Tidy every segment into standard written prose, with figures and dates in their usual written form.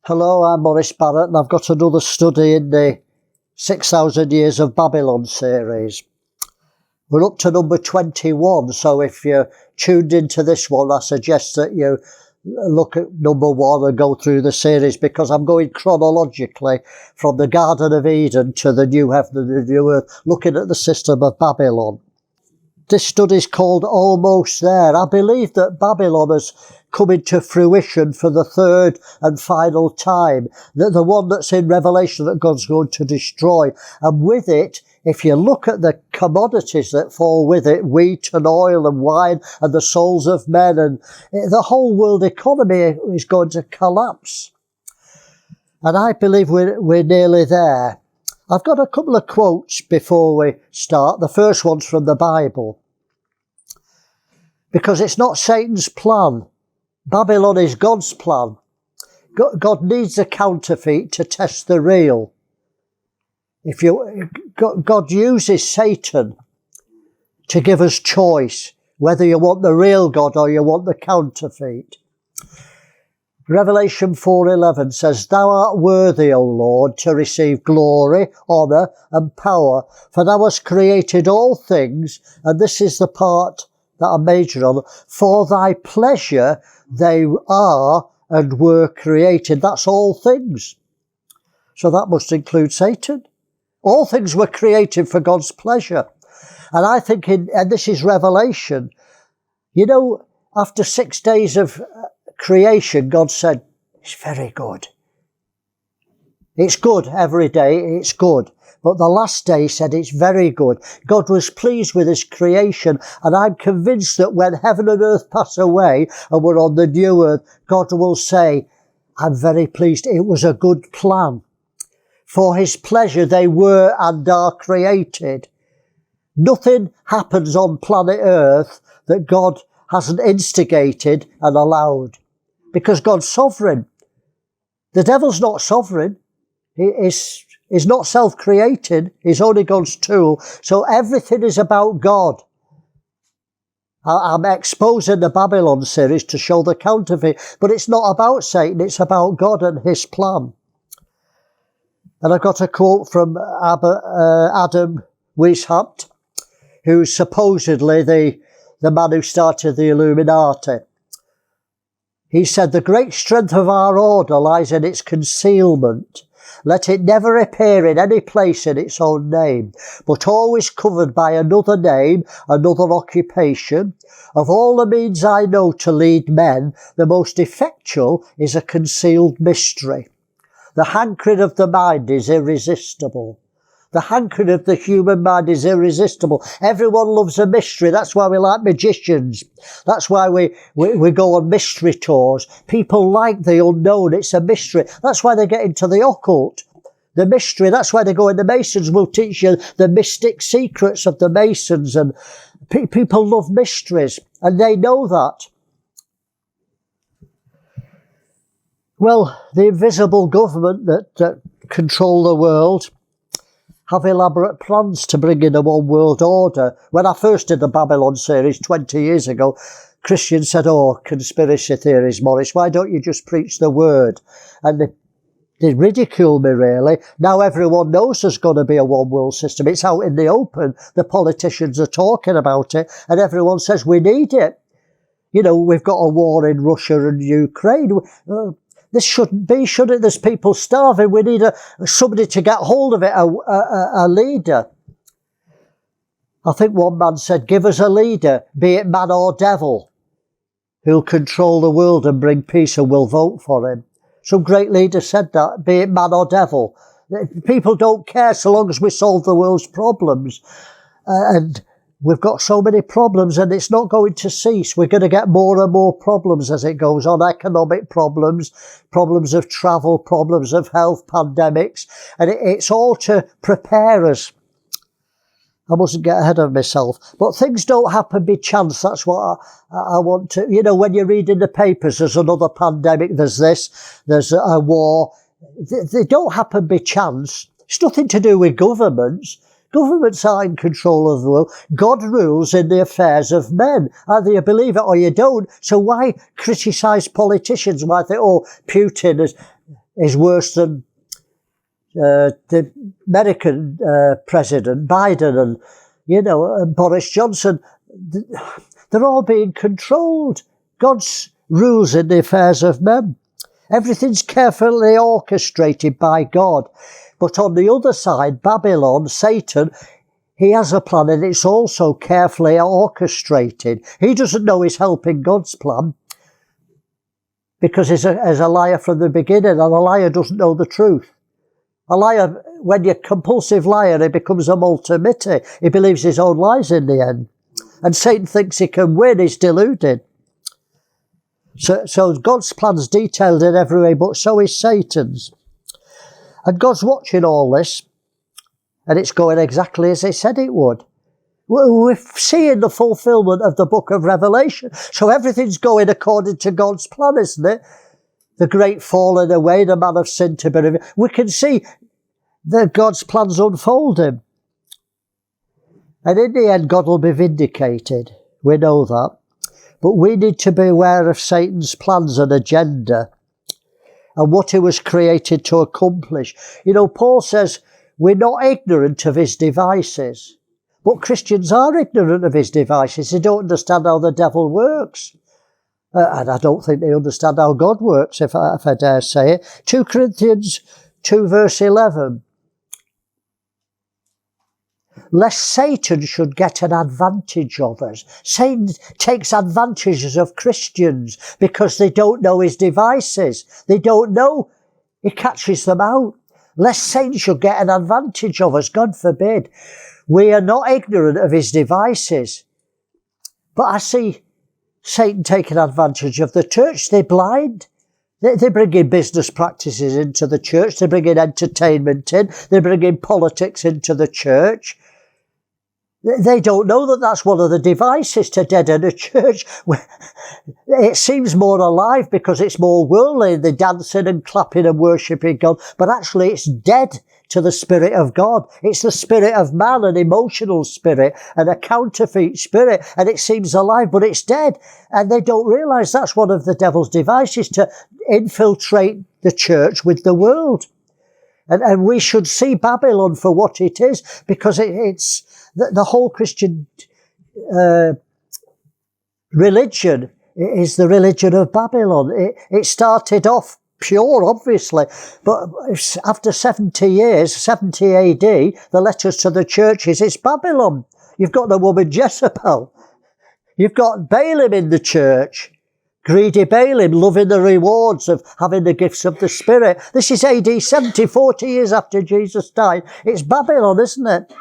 Hello, I'm Maurice Barrett and I've got another study in the 6,000 Years of Babylon series. We're up to number 21, so if you're tuned into this one, I suggest that you look at number 1 and go through the series, because I'm going chronologically from the Garden of Eden to the new heaven and the new earth, looking at the system of Babylon. This study is called Almost There. I believe that Babylon has come into fruition for the third and final time, the one that's in Revelation that God's going to destroy. And with it, if you look at the commodities that fall with it, wheat and oil and wine and the souls of men, and the whole world economy is going to collapse. And I believe we're nearly there. I've got a couple of quotes before we start. The first one's from the Bible. Because it's not Satan's plan. Babylon is God's plan. God needs a counterfeit to test the real. God uses Satan to give us choice, whether you want the real God or you want the counterfeit. Revelation 4:11 says, "Thou art worthy, O Lord, to receive glory, honour and power, for thou hast created all things," and this is the part that I major on, "for thy pleasure they are and were created." That's all things. So that must include Satan. All things were created for God's pleasure. And I think, and this is Revelation, after 6 days of creation, God said, "It's very good." It's good every day, it's good. But the last day, he said, it's very good. God was pleased with his creation, and I'm convinced that when heaven and earth pass away and we're on the new earth, God will say, "I'm very pleased. It was a good plan. For his pleasure they were and are created." Nothing happens on planet earth that God hasn't instigated and allowed, because God's sovereign. The devil's not sovereign. He's not self-created. He's only God's tool. So everything is about God. I'm exposing the Babylon series to show the counterfeit, but it's not about Satan. It's about God and his plan. And I've got a quote from Adam Weishaupt, who's supposedly the man who started the Illuminati. He said, "The great strength of our order lies in its concealment. Let it never appear in any place in its own name, but always covered by another name, another occupation. Of all the means I know to lead men, the most effectual is a concealed mystery. The hankering of the mind is irresistible." The hankering of the human mind is irresistible. Everyone loves a mystery. That's why we like magicians. That's why we go on mystery tours. People like the unknown. It's a mystery. That's why they get into the occult. The mystery. That's why they go in. The Masons will teach you the mystic secrets of the Masons. And people love mysteries. And they know that. Well, the invisible government that control the world have elaborate plans to bring in a one world order. When I first did the Babylon series 20 years ago, Christians said, "Oh, conspiracy theories, Maurice, why don't you just preach the word?" And they ridiculed me, really. Now everyone knows there's going to be a one world system. It's out in the open. The politicians are talking about it, and everyone says we need it. We've got a war in Russia and Ukraine. This shouldn't be, should it? There's people starving. We need somebody to get hold of it, a leader. I think one man said, "Give us a leader, be it man or devil, who'll control the world and bring peace, and we'll vote for him." Some great leader said that, be it man or devil. People don't care so long as we solve the world's problems. And we've got so many problems, and it's not going to cease. We're going to get more and more problems as it goes on. Economic problems, problems of travel, problems of health, pandemics. And it's all to prepare us. I mustn't get ahead of myself. But things don't happen by chance. That's what I want to... when you read in the papers, there's another pandemic, there's this, there's a war. They don't happen by chance. It's nothing to do with governments. Governments are in control of the world. God rules in the affairs of men. Either you believe it or you don't. So why criticise politicians? Why think, oh, Putin is worse than the American President, Biden, and, and Boris Johnson. They're all being controlled. God's rules in the affairs of men. Everything's carefully orchestrated by God. But on the other side, Babylon, Satan, he has a plan, and it's also carefully orchestrated. He doesn't know he's helping God's plan because he's a liar from the beginning, and a liar doesn't know the truth. A liar, when you're a compulsive liar, he becomes a multimity. He believes his own lies in the end. And Satan thinks he can win. He's deluded. So God's plan's detailed in every way, but so is Satan's. And God's watching all this, and it's going exactly as he said it would. We're seeing the fulfillment of the book of Revelation. So everything's going according to God's plan, isn't it? The great falling away, the man of sin to be revealed. We can see that God's plans unfolding. And in the end, God will be vindicated. We know that. But we need to be aware of Satan's plans and agenda and what he was created to accomplish. Paul says we're not ignorant of his devices. But Christians are ignorant of his devices. They don't understand how the devil works. And I don't think they understand how God works, if I dare say it. 2 Corinthians 2 verse 11. Lest Satan should get an advantage of us. Satan takes advantages of Christians because they don't know his devices. They don't know. He catches them out. Lest Satan should get an advantage of us. God forbid. We are not ignorant of his devices. But I see Satan taking advantage of the church. They're blind. They're bringing business practices into the church. They're bringing entertainment in. They're bringing politics into the church. They don't know that that's one of the devices to deaden a church. It seems more alive because it's more worldly. They're dancing and clapping and worshipping God. But actually it's dead to the Spirit of God. It's the spirit of man, an emotional spirit and a counterfeit spirit. And it seems alive, but it's dead. And they don't realise that's one of the devil's devices, to infiltrate the church with the world. And we should see Babylon for what it is, because it's the whole Christian religion is the religion of Babylon. It started off pure, obviously, but after 70 years, 70 AD, the letters to the churches, it's Babylon. You've got the woman Jezebel. You've got Balaam in the church. Greedy Balaam, loving the rewards of having the gifts of the Spirit. This is AD 70, 40 years after Jesus died. It's Babylon, isn't it?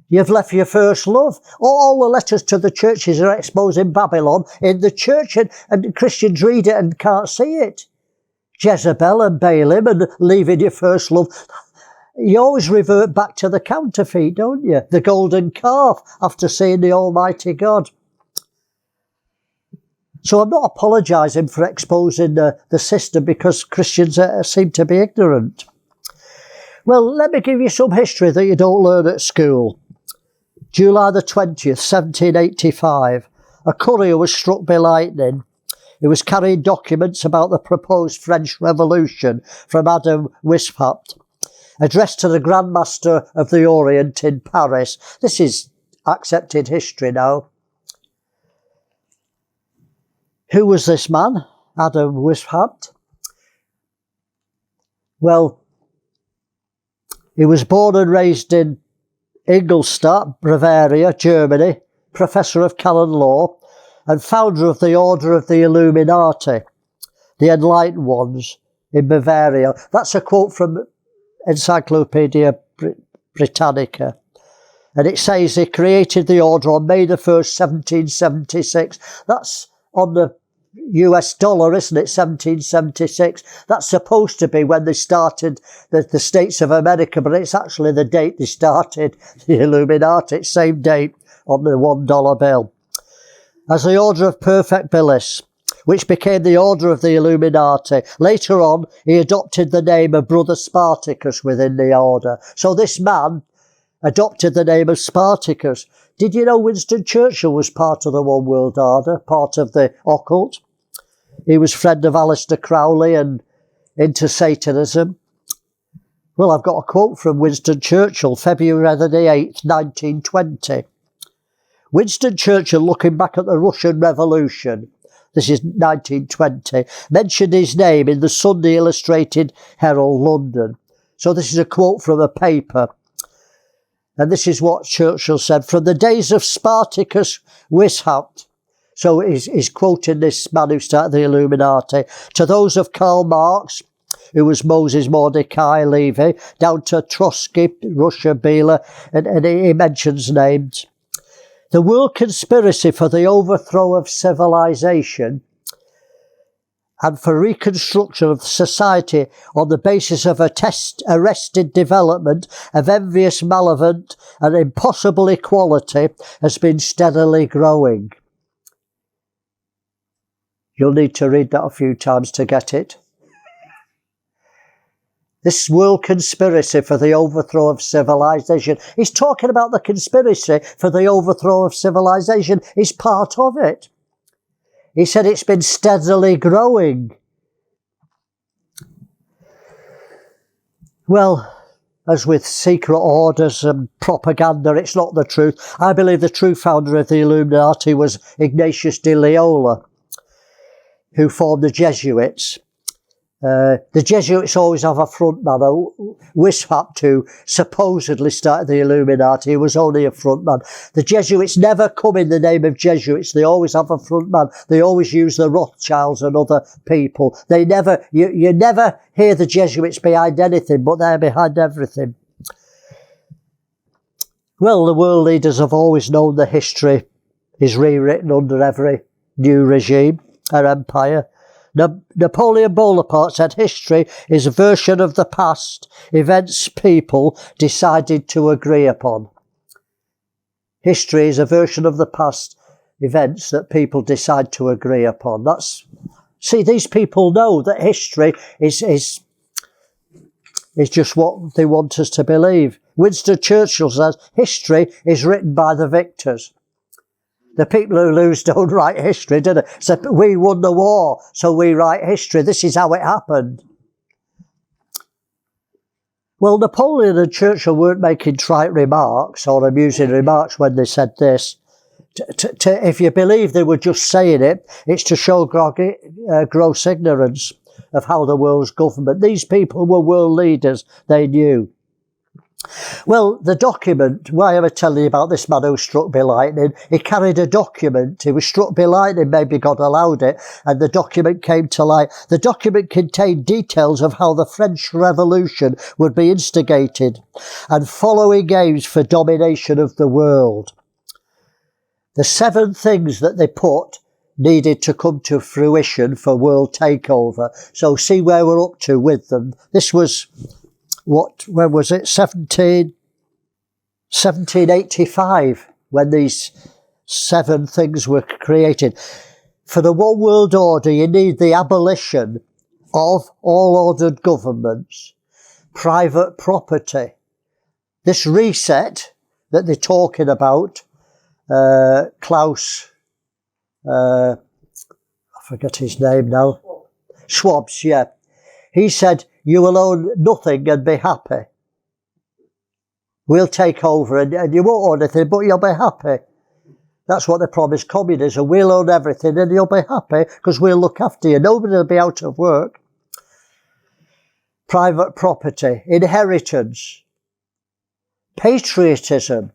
You've left your first love. All the letters to the churches are exposing Babylon in the church, and Christians read it and can't see it. Jezebel and Balaam and leaving your first love. You always revert back to the counterfeit, don't you? The golden calf after seeing the Almighty God. So I'm not apologising for exposing the system because Christians seem to be ignorant. Well, let me give you some history that you don't learn at school. July the 20th, 1785, a courier was struck by lightning. He was carrying documents about the proposed French Revolution from Adam Weishaupt, addressed to the Grand Master of the Orient in Paris. This is accepted history now. Who was this man, Adam Weishaupt? Well, he was born and raised in Ingolstadt, Bavaria, Germany, professor of canon law, and founder of the Order of the Illuminati, the Enlightened Ones in Bavaria. That's a quote from Encyclopedia Britannica. And it says he created the order on May the 1st, 1776. That's on the US dollar, isn't it? 1776. That's supposed to be when they started the States of America, but it's actually the date they started the Illuminati. It's same date on the $1 bill. As the Order of Perfect Bliss, which became the Order of the Illuminati. Later on, he adopted the name of Brother Spartacus within the order. So this man adopted the name of Spartacus. Did you know Winston Churchill was part of the One World Order, part of the occult? He was friend of Aleister Crowley, and into Satanism? Well, I've got a quote from Winston Churchill, February the 8th, 1920. Winston Churchill, looking back at the Russian Revolution, this is 1920, mentioned his name in the Sunday Illustrated Herald, London. So this is a quote from a paper. And this is what Churchill said: from the days of Spartacus Weishaupt, so he's quoting this man who started the Illuminati, to those of Karl Marx, who was Moses Mordecai Levy, down to Trotsky, Russia, Bela, and he mentions names. The world conspiracy for the overthrow of civilization and for reconstruction of society on the basis of arrested development of envious, malevolent and impossible equality has been steadily growing. You'll need to read that a few times to get it. This world conspiracy for the overthrow of civilization. He's talking about the conspiracy for the overthrow of civilization. He's part of it. He said it's been steadily growing. Well, as with secret orders and propaganda, it's not the truth. I believe the true founder of the Illuminati was Ignatius de Loyola, who formed the Jesuits. The Jesuits always have a front man. Weishaupt, who supposedly started the Illuminati, was only a front man. The Jesuits never come in the name of Jesuits. They always have a front man. They always use the Rothschilds and other people. They never, you never hear the Jesuits behind anything, but they're behind everything. Well, the world leaders have always known the history is rewritten under every new regime or empire. Napoleon Bonaparte said history is a version of the past, events people decided to agree upon. History is a version of the past, events that people decide to agree upon. See, these people know that history is just what they want us to believe. Winston Churchill says history is written by the victors. The people who lose don't write history, do they? So we won the war, so we write history. This is how it happened. Well, Napoleon and Churchill weren't making trite remarks or amusing remarks when they said this. If you believe they were just saying it, it's to show gross ignorance of how the world's government. These people were world leaders. They knew. Well, the document, why am I telling you about this man who was struck by lightning? He carried a document. He was struck by lightning, maybe God allowed it, and the document came to light. The document contained details of how the French Revolution would be instigated and following aims for domination of the world. The 7 things that they put needed to come to fruition for world takeover. So see where we're up to with them. This was... when was it? 1785, when these 7 things were created. For the one world order, you need the abolition of all ordered governments, private property. This reset that they're talking about, Klaus, I forget his name now, Schwab's, yeah. He said, you will own nothing and be happy. We'll take over and you won't own anything, but you'll be happy. That's what they promised communism. We'll own everything and you'll be happy because we'll look after you. Nobody will be out of work. Private property, inheritance, patriotism,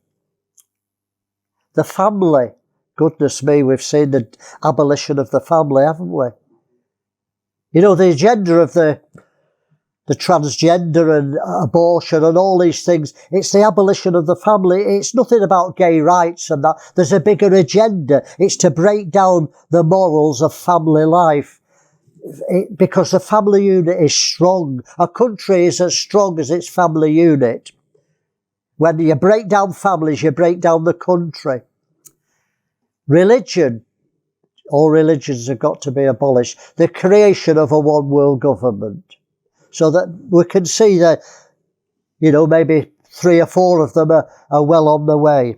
the family. Goodness me, we've seen the abolition of the family, haven't we? You know, the agenda of the transgender and abortion and all these things, it's the abolition of the family. It's nothing about gay rights and that. There's a bigger agenda. It's to break down the morals of family life. Because the family unit is strong. A country is as strong as its family unit. When you break down families, you break down the country. Religion. All religions have got to be abolished. The creation of a one world government. So that we can see that, you know, maybe 3 or 4 of them are well on the way.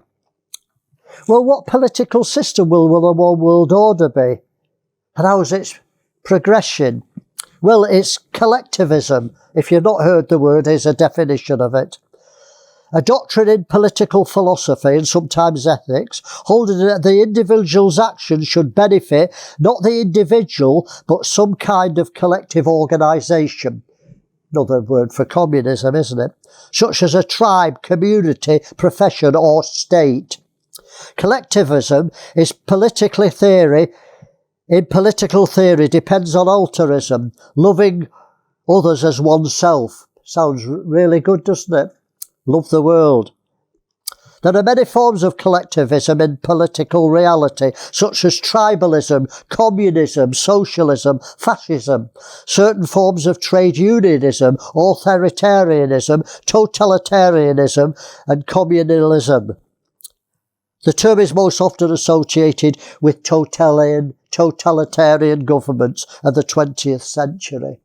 Well, what political system will a one world order be? And how is its progression? Well, it's collectivism. If you've not heard the word, here's a definition of it. A doctrine in political philosophy and sometimes ethics, holding that the individual's actions should benefit not the individual, but some kind of collective organisation. Another word for communism, isn't it? Such as a tribe, community, profession or state. Collectivism is political theory. In political theory depends on altruism, loving others as oneself. Sounds really good, doesn't it? Love the world. There are many forms of collectivism in political reality, such as tribalism, communism, socialism, fascism, certain forms of trade unionism, authoritarianism, totalitarianism, and communalism. The term is most often associated with totalitarian governments of the 20th century.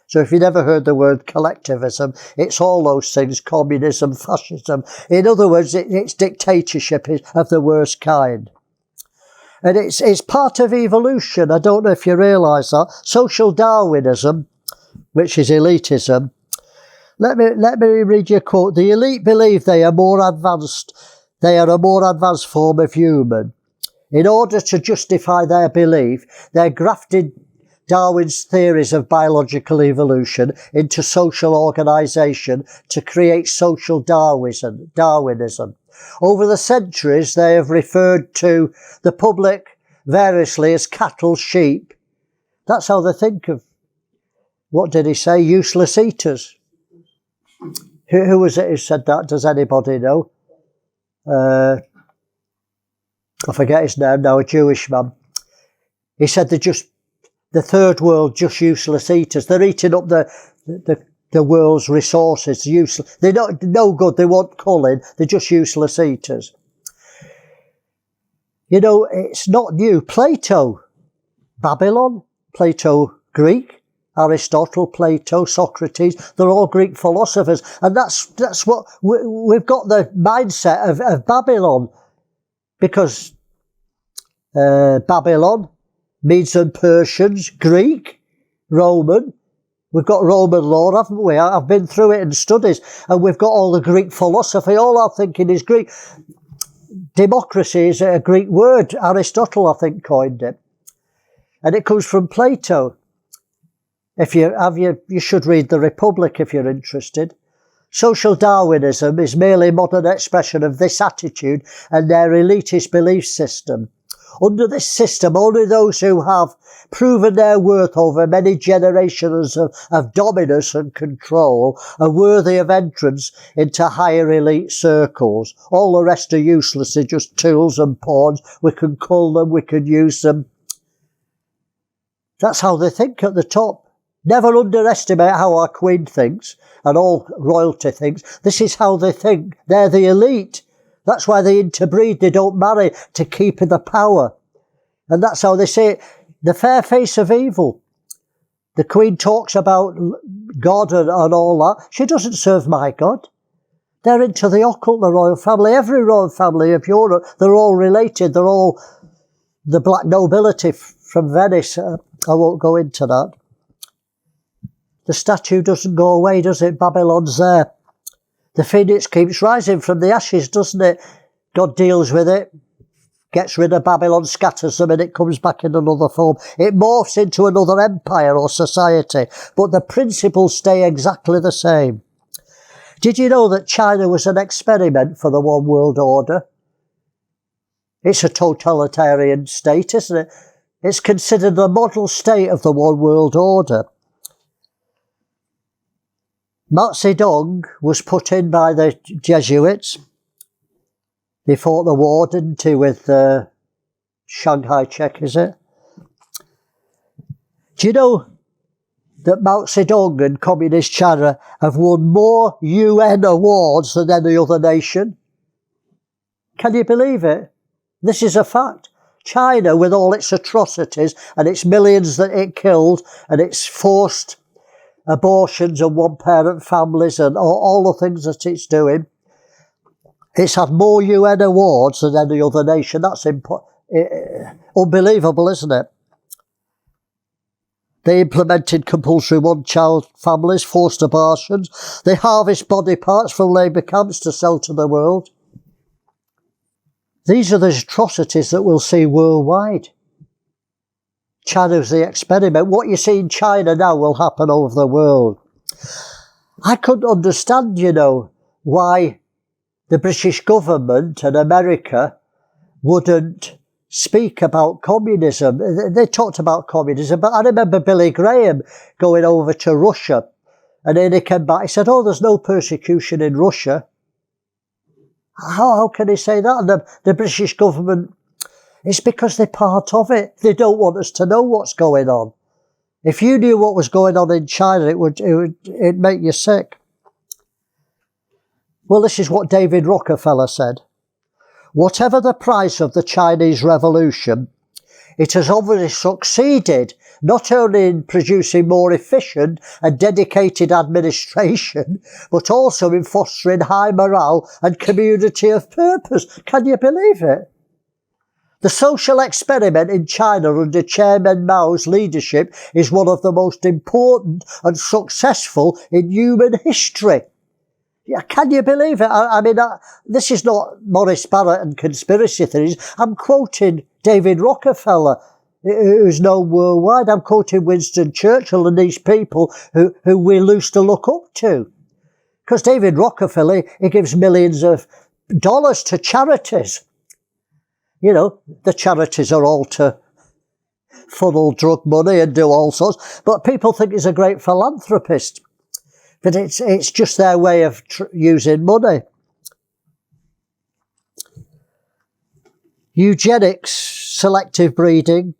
So if you never heard the word collectivism, it's all those things, communism, fascism. In other words, it's dictatorship of the worst kind. And it's part of evolution. I don't know if you realise that. Social Darwinism, which is elitism. Let me read you a quote. The elite believe they are more advanced. They are a more advanced form of human. In order to justify their belief, they grafted Darwin's theories of biological evolution into social organisation to create social Darwinism. Over the centuries, they have referred to the public variously as cattle, sheep. That's how they think of, what did he say, useless eaters. Who was it who said that? Does anybody know? I forget his name now, a Jewish man. He said the third world, just useless eaters. They're eating up the world's resources. Useless. They're not no good. They want culling. They're just useless eaters. You know, it's not new. Plato, Babylon, Plato, Greek, Aristotle, Plato, Socrates. They're all Greek philosophers, and that's what we've got the mindset of Babylon, because Babylon. Medes and Persians, Greek, Roman. We've got Roman law, haven't we? I've been through it in studies, and we've got all the Greek philosophy. All our thinking is Greek. Democracy is a Greek word. Aristotle, I think, coined it. And it comes from Plato. You should read The Republic if you're interested. Social Darwinism is merely a modern expression of this attitude and their elitist belief system. Under this system, only those who have proven their worth over many generations of dominance and control are worthy of entrance into higher elite circles. All the rest are useless. They're just tools and pawns. We can cull them. We can use them. That's how they think at the top. Never underestimate how our Queen thinks and all royalty thinks. This is how they think. They're the elite. That's why they interbreed. They don't marry to keep in the power. And that's how they say it. The fair face of evil. The Queen talks about God and all that. She doesn't serve my God. They're into the occult, the royal family. Every royal family of Europe, they're all related. They're all the black nobility from Venice. I won't go into that. The statue doesn't go away, does it? Babylon's there. The phoenix keeps rising from the ashes, doesn't it? God deals with it, gets rid of Babylon, scatters them, and it comes back in another form. It morphs into another empire or society, but the principles stay exactly the same. Did you know that China was an experiment for the one world order? It's a totalitarian state, isn't it? It's considered the model state of the one world order. Mao Zedong was put in by the Jesuits. They fought the war, didn't they, with Shanghai Czech, is it? Do you know that Mao Zedong and Communist China have won more UN awards than any other nation? Can you believe it? This is a fact. China, with all its atrocities and its millions that it killed and its forced abortions and one-parent families and all the things that it's doing, it's had more UN awards than any other nation. That's unbelievable, isn't it? They implemented compulsory one-child families, forced abortions. They harvest body parts from labour camps to sell to the world. These are the atrocities that we'll see worldwide. China's the experiment. What you see in China now will happen over the world. I couldn't understand, why the British government and America wouldn't speak about communism. They talked about communism, but I remember Billy Graham going over to Russia, and then he came back, he said, oh, there's no persecution in Russia. How can he say that? And the British government, it's because they're part of it. They don't want us to know what's going on. If you knew what was going on in China, it'd make you sick. Well, this is what David Rockefeller said. Whatever the price of the Chinese Revolution, it has obviously succeeded not only in producing more efficient and dedicated administration, but also in fostering high morale and community of purpose. Can you believe it? The social experiment in China under Chairman Mao's leadership is one of the most important and successful in human history. Yeah, can you believe it? This is not Maurice Barrett and conspiracy theories. I'm quoting David Rockefeller, who's known worldwide. I'm quoting Winston Churchill and these people who we used to look up to. Because David Rockefeller, he gives millions of dollars to charities. The charities are all to funnel drug money and do all sorts. But people think he's a great philanthropist. But it's just their way of using money. Eugenics, selective breeding.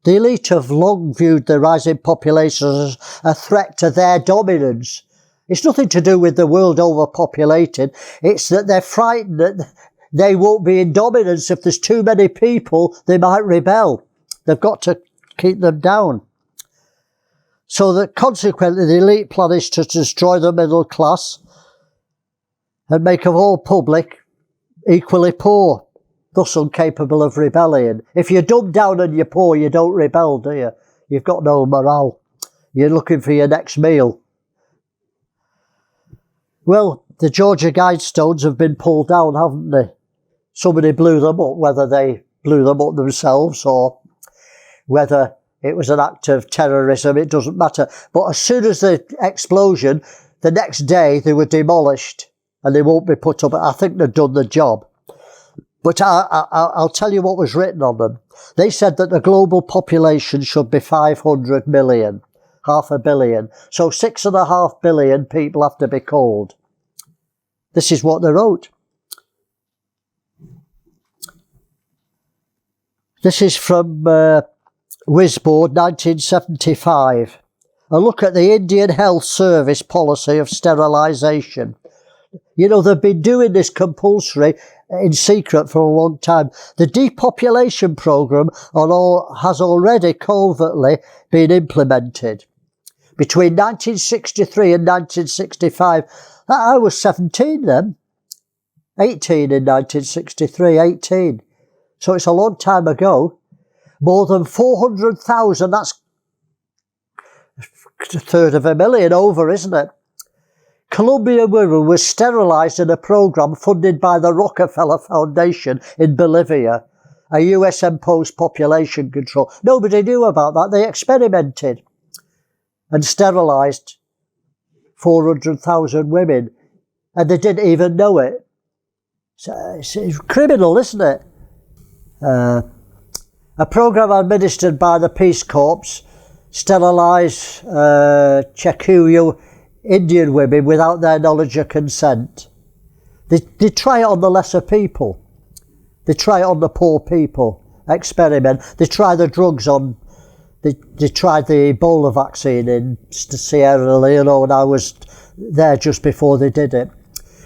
The elite have long viewed the rising populations as a threat to their dominance. It's nothing to do with the world overpopulated. It's that they're frightened that they won't be in dominance. If there's too many people, they might rebel. They've got to keep them down. So that consequently the elite plan is to destroy the middle class and make of all public equally poor, thus incapable of rebellion. If you're dumbed down and you're poor, you don't rebel, do you? You've got no morale. You're looking for your next meal. Well, the Georgia Guidestones have been pulled down, haven't they? Somebody blew them up, whether they blew them up themselves or whether it was an act of terrorism, it doesn't matter. But as soon as the explosion, the next day they were demolished and they won't be put up. I think they've done the job. But I'll tell you what was written on them. They said that the global population should be 500 million, 500 million. So 6.5 billion people have to be called. This is what they wrote. This is from Whizboard, 1975. A look at the Indian Health Service policy of sterilisation. They've been doing this compulsory in secret for a long time. The depopulation programme has already covertly been implemented. Between 1963 and 1965, I was 17 then. 18 in 1963, 18. So it's a long time ago. More than 400,000, that's a third of a million over, isn't it? Colombian women were sterilised in a programme funded by the Rockefeller Foundation in Bolivia, a US-imposed population control. Nobody knew about that. They experimented and sterilised 400,000 women, and they didn't even know it. So it's criminal, isn't it? A programme administered by the Peace Corps sterilised Chakuyu Indian women without their knowledge or consent. They try it on the lesser people. They try it on the poor people. Experiment. They try the drugs on. They tried the Ebola vaccine in Sierra Leone, and I was there just before they did it.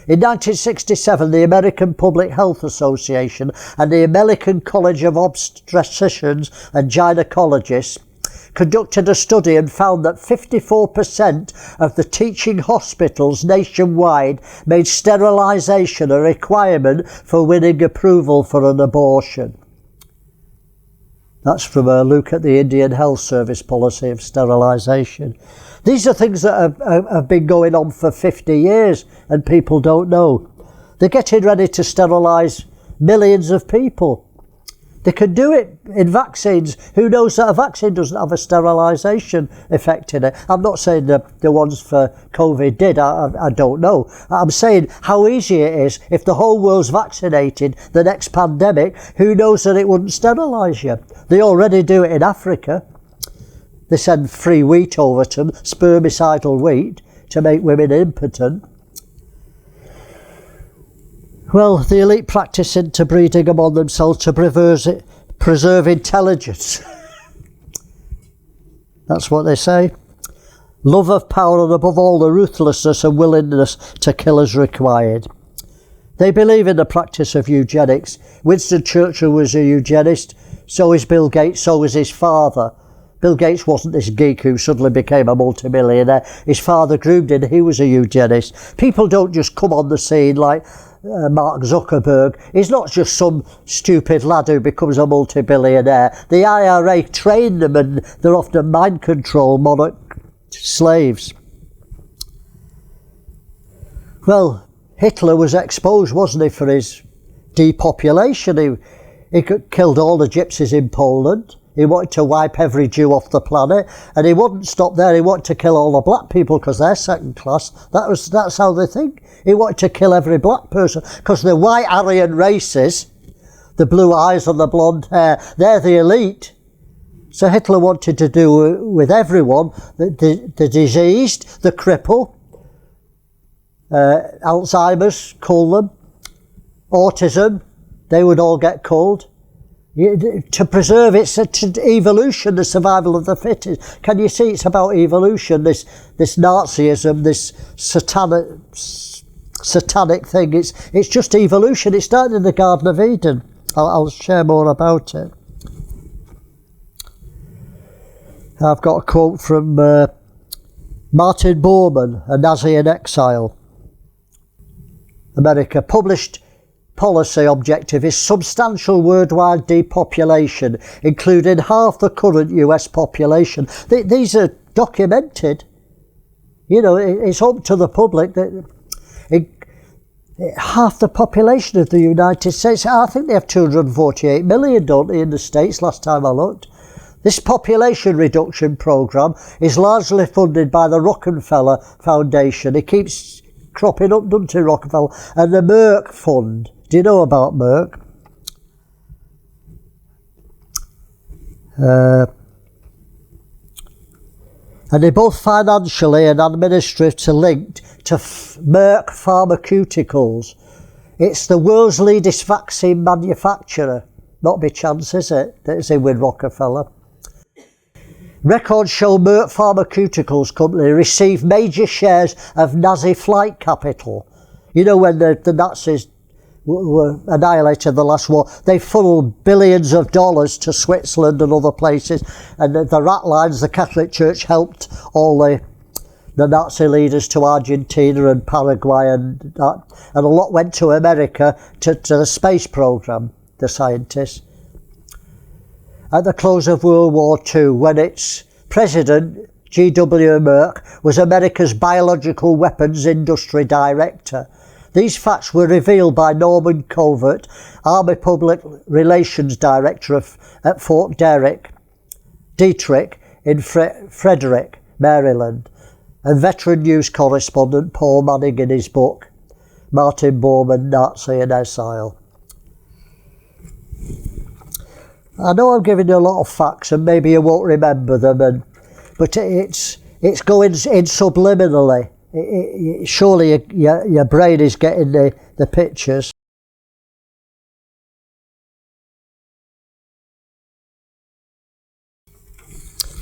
In 1967, the American Public Health Association and the American College of Obstetricians and Gynecologists conducted a study and found that 54% of the teaching hospitals nationwide made sterilisation a requirement for winning approval for an abortion. That's from a look at the Indian Health Service policy of sterilisation. These are things that have been going on for 50 years and people don't know. They're getting ready to sterilise millions of people. They could do it in vaccines. Who knows that a vaccine doesn't have a sterilisation effect in it? I'm not saying the ones for COVID did, I don't know. I'm saying how easy it is. If the whole world's vaccinated, the next pandemic, who knows that it wouldn't sterilise you? They already do it in Africa. They send free wheat over to them, spermicidal wheat, to make women impotent. Well, the elite practice interbreeding among themselves to preserve intelligence. That's what they say. Love of power and above all the ruthlessness and willingness to kill is required. They believe in the practice of eugenics. Winston Churchill was a eugenist, so is Bill Gates, so is his father. Bill Gates wasn't this geek who suddenly became a multimillionaire. His father groomed him, he was a eugenist. People don't just come on the scene like Mark Zuckerberg. He's not just some stupid lad who becomes a multi-billionaire. The IRA trained them and they're often mind control monarch slaves. Well, Hitler was exposed, wasn't he, for his depopulation. He killed all the gypsies in Poland. He wanted to wipe every Jew off the planet, and he wouldn't stop there. He wanted to kill all the black people because they're second class. That's how they think. He wanted to kill every black person because the white Aryan races, the blue eyes and the blonde hair, they're the elite. So Hitler wanted to do with everyone, the diseased, the cripple, Alzheimer's, call them, autism, they would all get culled. To preserve it's evolution, the survival of the fittest. Can you see it's about evolution, this Nazism, this satanic thing. It's just evolution. It started in the Garden of Eden. I'll share more about it. I've got a quote from Martin Bormann, a Nazi in exile. America published policy objective is substantial worldwide depopulation, including half the current US population. These are documented. You know, it's up to the public that half the population of the United States, I think they have 248 million, don't they, in the States, last time I looked. This population reduction programme is largely funded by the Rockefeller Foundation. It keeps cropping up, doesn't it, Rockefeller? And the Merck Fund. Do you know about Merck? And they're both financially and administratively linked to Merck Pharmaceuticals. It's the world's leading vaccine manufacturer. Not by chance, is it? That is in with Rockefeller. Records show Merck Pharmaceuticals company received major shares of Nazi flight capital. You know, when the Nazis were annihilated the last war, they funneled billions of dollars to Switzerland and other places, and the rat lines, the Catholic Church helped all the Nazi leaders to Argentina and Paraguay, and that, and a lot went to America to the space program, the scientists. At the close of World War II, when its president, G.W. Merck, was America's biological weapons industry director. These facts were revealed by Norman Covert, Army Public Relations Director at Fort Detrick in Frederick, Maryland, and veteran news correspondent Paul Manning in his book, Martin Bormann, Nazi in Exile. I know I'm giving you a lot of facts and maybe you won't remember them, but it's going in subliminally. Surely your brain is getting the pictures.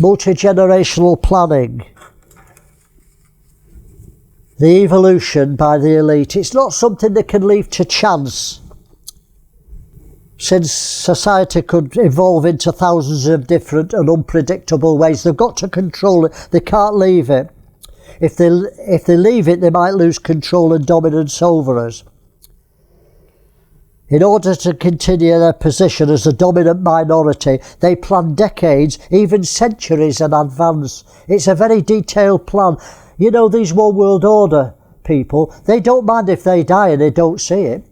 Multi-generational planning. The evolution by the elite. It's not something that can leave to chance. Since society could evolve into thousands of different and unpredictable ways, they've got to control it. They can't leave it. If they leave it, they might lose control and dominance over us. In order to continue their position as the dominant minority, they plan decades, even centuries in advance. It's a very detailed plan. You know, these one world order people, they don't mind if they die and they don't see it.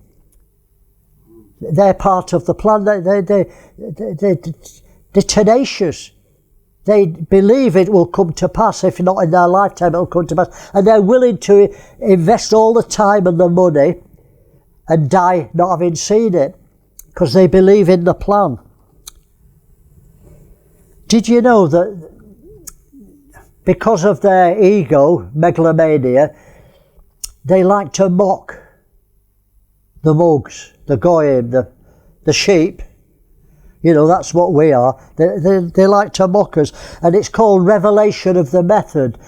They're part of the plan. They're tenacious. They believe it will come to pass. If not in their lifetime, it will come to pass. And they're willing to invest all the time and the money and die not having seen it, because they believe in the plan. Did you know that because of their ego, megalomania, they like to mock the mugs, the goyim, the sheep? You know, that's what we are. They like to mock us. And it's called revelation of the method.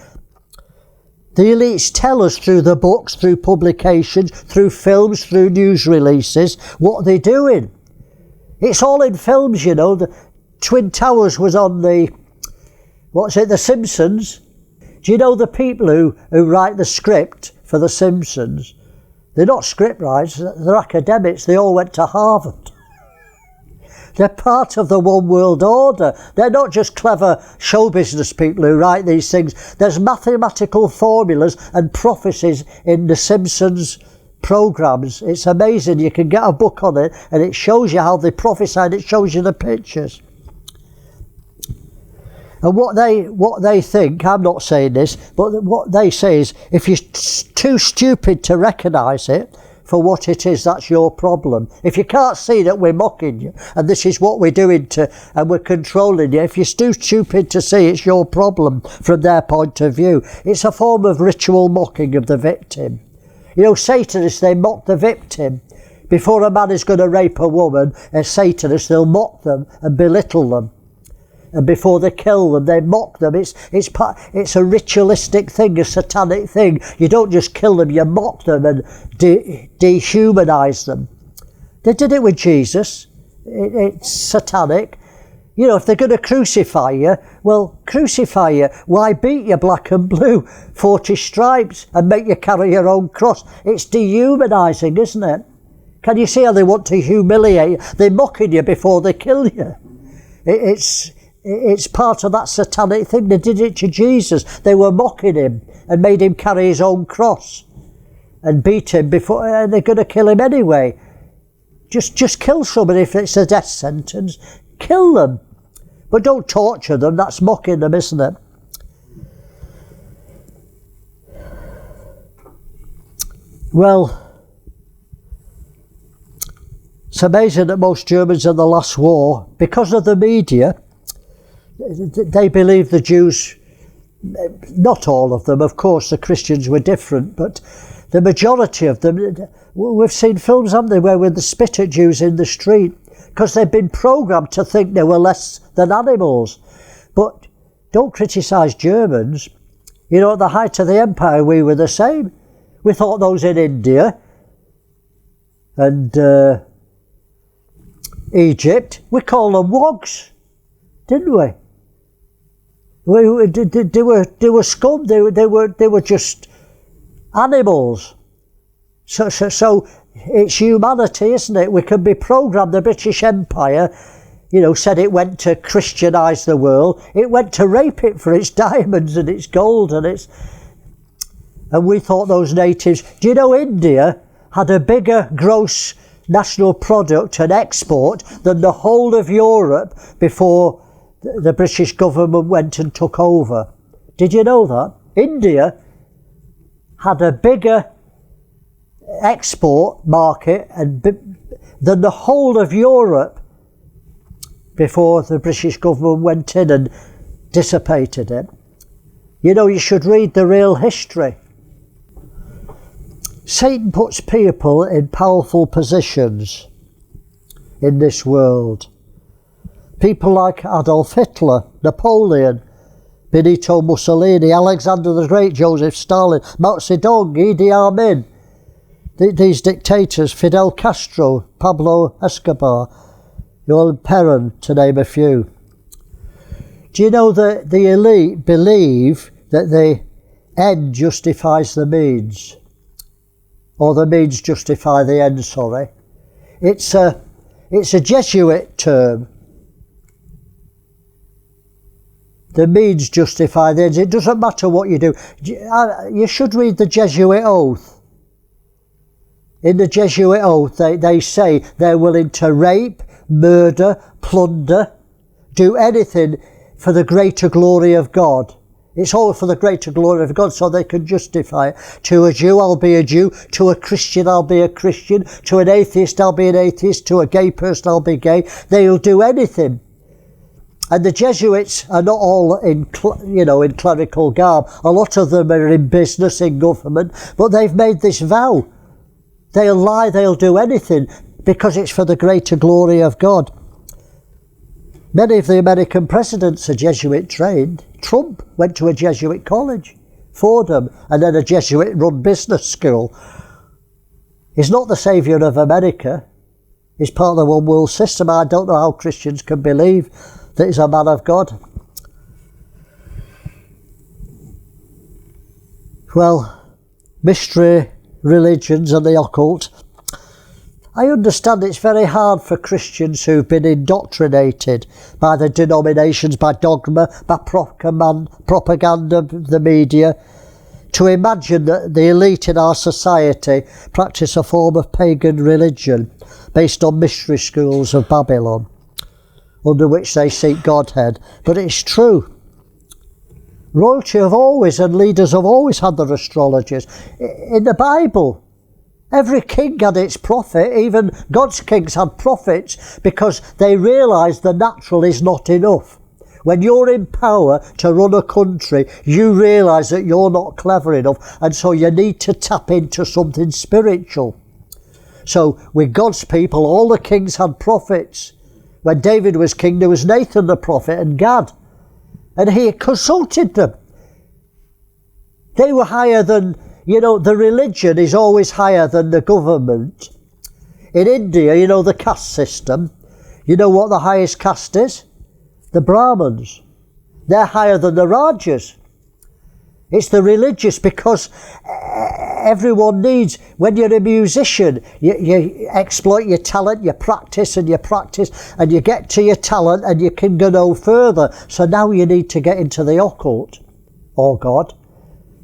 The elites tell us through the books, through publications, through films, through news releases, what they're doing. It's all in films, you know. The Twin Towers was on The Simpsons. Do you know the people who write the script for The Simpsons? They're not script writers, they're academics. They all went to Harvard. They're part of the one world order. They're not just clever show business people who write these things. There's mathematical formulas and prophecies in The Simpsons programs. It's amazing. You can get a book on it and it shows you how they prophesied. It shows you the pictures. And what they think, I'm not saying this, but what they say is, if you're too stupid to recognise it for what it is, that's your problem. If you can't see that we're mocking you and this is what we're doing and we're controlling you, if you're too stupid to see, it's your problem from their point of view. It's a form of ritual mocking of the victim. You know, Satanists, they mock the victim. Before a man is going to rape a woman, as Satanists, they'll mock them and belittle them. And before they kill them, they mock them. It's a ritualistic thing, a satanic thing. You don't just kill them, you mock them and dehumanise them. They did it with Jesus. It's satanic. You know, if they're going to crucify you, well, crucify you. Why beat you black and blue, 40 stripes, and make you carry your own cross? It's dehumanising, isn't it? Can you see how they want to humiliate you? They're mocking you before they kill you. It's part of that satanic thing. They did it to Jesus. They were mocking him and made him carry his own cross and beat him before, and they're going to kill him anyway. Just kill somebody if it's a death sentence. Kill them. But don't torture them. That's mocking them, isn't it? Well, it's amazing that most Germans in the last war, because of the media, they believe the Jews, not all of them, of course, the Christians were different, but the majority of them, we've seen films, haven't they, where they spit at Jews in the street, because they've been programmed to think they were less than animals. But don't criticise Germans. You know, at the height of the empire, we were the same. We thought those in India and Egypt, we called them wogs, didn't we? They were scum. They were just animals. So it's humanity, isn't it? We can be programmed. The British Empire, you know, said it went to Christianise the world. It went to rape it for its diamonds and its gold and we thought those natives. Do you know India had a bigger gross national product and export than the whole of Europe before the British government went and took over? Did you know that? India had a bigger export market than the whole of Europe before the British government went in and dissipated it. You know, you should read the real history. Satan puts people in powerful positions in this world. People like Adolf Hitler, Napoleon, Benito Mussolini, Alexander the Great, Joseph Stalin, Mao Zedong, Idi Amin. These dictators, Fidel Castro, Pablo Escobar, Joel Perrin, to name a few. Do you know that the elite believe that the end justifies the means? Or the means justify the end, sorry. It's a Jesuit term. The means justify the ends. It doesn't matter what you do. You should read the Jesuit oath. In the Jesuit oath, they say they're willing to rape, murder, plunder, do anything for the greater glory of God. It's all for the greater glory of God, so they can justify it. To a Jew, I'll be a Jew. To a Christian, I'll be a Christian. To an atheist, I'll be an atheist. To a gay person, I'll be gay. They'll do anything. And the Jesuits are not all in clerical garb. A lot of them are in business, in government, but they've made this vow. They'll lie, they'll do anything, because it's for the greater glory of God. Many of the American presidents are Jesuit trained. Trump went to a Jesuit college, Fordham, and then a Jesuit-run business school. He's not the saviour of America. He's part of the one world system. I don't know how Christians can believe that he's a man of God. Well, mystery religions and the occult. I understand it's very hard for Christians who've been indoctrinated by the denominations, by dogma, by propaganda, the media, to imagine that the elite in our society practice a form of pagan religion based on mystery schools of Babylon, under which they seek Godhead. But it's true. Royalty have always, and leaders have always had their astrologers. In the Bible, every king had its prophet. Even God's kings had prophets, because they realised the natural is not enough. When you're in power to run a country, you realise that you're not clever enough, and so you need to tap into something spiritual. So with God's people, all the kings had prophets. When David was king, there was Nathan the prophet and Gad. And he consulted them. They were higher than, the religion is always higher than the government. In India, the caste system, you know what the highest caste is? The Brahmins. They're higher than the Rajas. It's the religious, because everyone needs, when you're a musician, you exploit your talent, you practice, and you get to your talent, and you can go no further. So now you need to get into the occult, or God.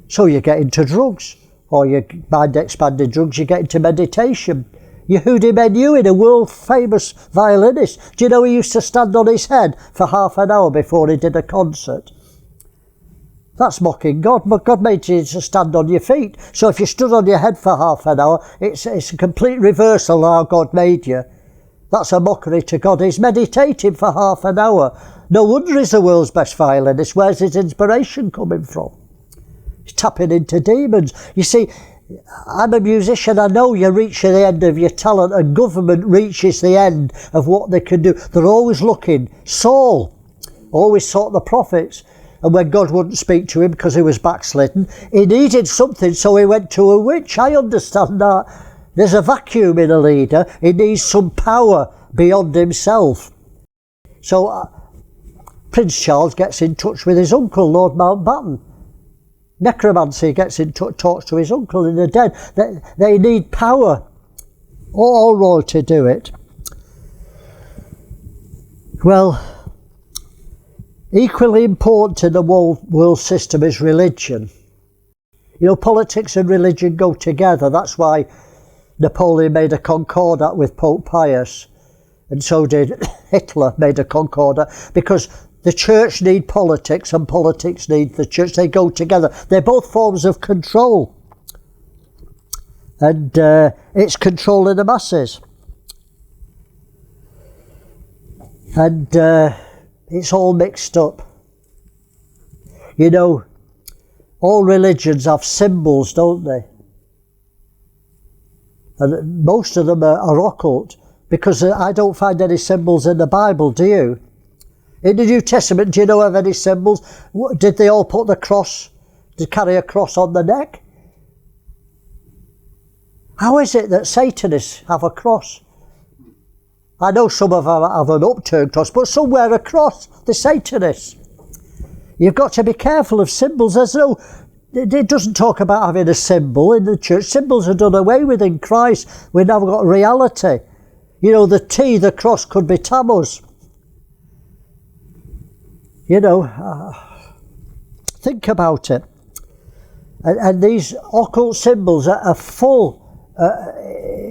So you get into drugs, or you mind-expanding drugs, you get into meditation. Yehudi Menuhin, a world-famous violinist, do you know he used to stand on his head for half an hour before he did a concert? That's mocking God. But God made you to stand on your feet. So if you stood on your head for half an hour, it's a complete reversal of how God made you. That's a mockery to God. He's meditating for half an hour. No wonder he's the world's best violinist. Where's his inspiration coming from? He's tapping into demons. You see, I'm a musician. I know you reach the end of your talent, and government reaches the end of what they can do. They're always looking. Saul always sought the prophets. And when God wouldn't speak to him because he was backslidden, he needed something, so he went to a witch. I understand that. There's a vacuum in a leader. He needs some power beyond himself. So Prince Charles gets in touch with his uncle, Lord Mountbatten. Necromancy gets in touch, talks to his uncle in the dead. They need power. All royalty do it. Well, equally important in the world system is religion. Politics and religion go together. That's why Napoleon made a concordat with Pope Pius, and so did Hitler made a concordat, because the church need politics and politics need the church. They go together. They're both forms of control. And it's controlling the masses. And it's all mixed up. All religions have symbols, don't they? And most of them are occult, because I don't find any symbols in the Bible, do you? In the New Testament, do you know of any symbols? Did they all put the cross, to carry a cross on the neck? How is it that Satanists have a cross? I know some of them have an upturned cross, but some wear a cross, the Satanists. You've got to be careful of symbols. It doesn't talk about having a symbol in the church. Symbols are done away with in Christ. We've now got reality. You know, the T, the cross, could be Tammuz. You know, think about it. And these occult symbols are full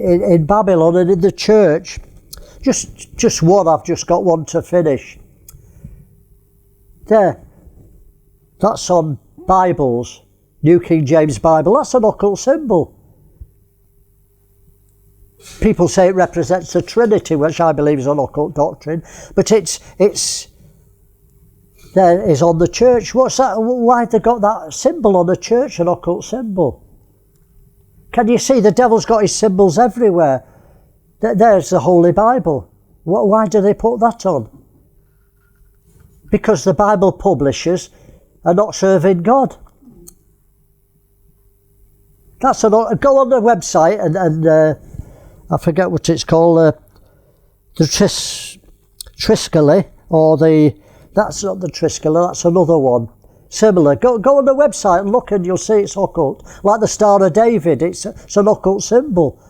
in Babylon and in the church. Just one, I've just got one to finish. There, that's on Bibles, New King James Bible, that's an occult symbol. People say it represents the Trinity, which I believe is an occult doctrine, but it's there is on the church. What's that? Why have they got that symbol on the church, an occult symbol? Can you see the devil's got his symbols everywhere? There's the Holy Bible. Why do they put that on? Because the Bible publishers are not serving God. That's go on the website and I forget what it's called, the Triskele, or that's not the Triskele, that's another one. Similar. Go on the website and look and you'll see it's occult. Like the Star of David, it's an occult symbol.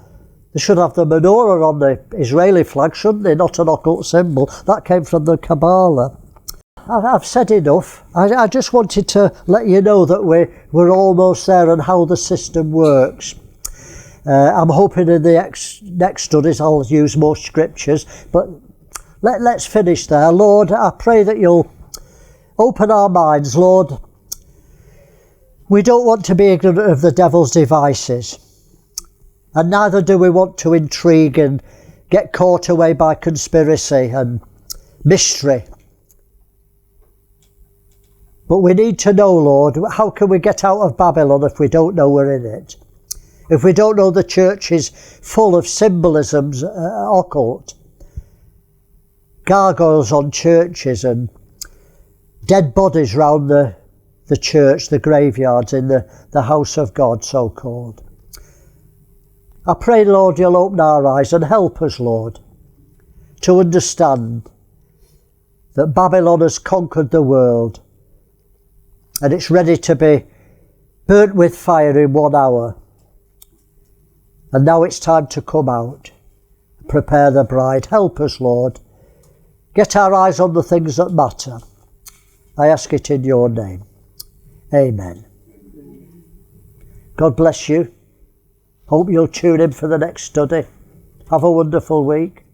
They should have the menorah on the Israeli flag, shouldn't they? Not an occult symbol. That came from the Kabbalah. I've said enough. I just wanted to let you know that we're almost there and how the system works. I'm hoping in the next studies I'll use more scriptures, but let's finish there. Lord, I pray that you'll open our minds, Lord. We don't want to be ignorant of the devil's devices, and neither do we want to intrigue and get caught away by conspiracy and mystery. But we need to know, Lord, how can we get out of Babylon if we don't know we're in it? If we don't know the church is full of symbolisms, occult, gargoyles on churches and dead bodies round the church, the graveyards in the house of God, so-called. I pray, Lord, you'll open our eyes and help us, Lord, to understand that Babylon has conquered the world and it's ready to be burnt with fire in 1 hour. And now it's time to come out, prepare the bride. Help us, Lord. Get our eyes on the things that matter. I ask it in your name. Amen. God bless you. Hope you'll tune in for the next study. Have a wonderful week.